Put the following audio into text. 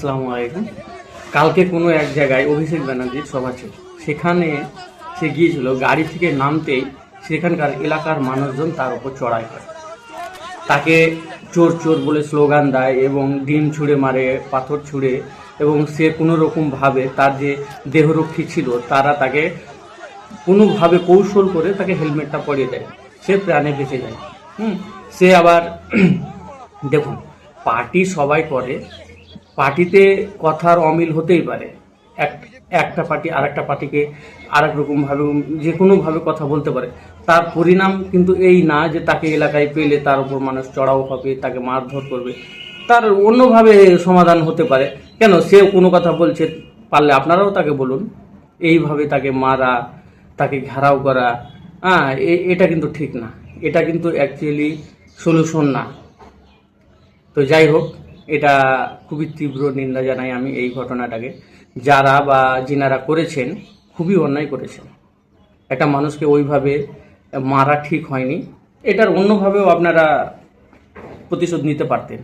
আসসালামু আলাইকুম। কালকে কোনো এক জায়গায় অভিষেক ব্যানার্জির সভা ছিল, সেখানে সে গিয়েছিল। গাড়ি থেকে নামতেই সেখানকার এলাকার মানুষজন তার উপর চড়াই করে, তাকে চোর চোর বলে স্লোগান দেয় এবং ডিম ছুঁড়ে মারে, পাথর ছুঁড়ে, এবং সে কোনো রকমভাবে তার যে দেহরক্ষী ছিল তারা তাকে কোনোভাবে কৌশল করে তাকে হেলমেটটা পরিয়ে দেয়, সে প্রাণে বেঁচে যায়। সে আবার দেখুন, পার্টি সবাই করে, পার্টিতে কথার অমিল হতেই পারে। এক একটা পার্টি আর একটা পার্টিকে আর এক রকমভাবে যে কোনোভাবে কথা বলতে পারে। তার পরিণাম কিন্তু এই না যে তাকে এলাকায় পেলে তার উপর মানুষ চড়াও হবে, তাকে মারধর করবে। তার অন্যভাবে সমাধান হতে পারে। কেন সে কোনো কথা বলছে, পারলে আপনারাও তাকে বলুন। এইভাবে তাকে মারা, তাকে ঘেরাও করা, এটা কিন্তু ঠিক না। এটা কিন্তু অ্যাকচুয়ালি সলিউশন না। তো যাই হোক, এটা খুবই তীব্র নিন্দা জানাই আমি এই ঘটনাটাকে। যারা বা যিনারা করেছেন খুবই অন্যায় করেছেন। একটা মানুষকে ওইভাবে মারা ঠিক হয়নি। এটার অন্যভাবেও আপনারা প্রতিশোধ নিতে পারতেন।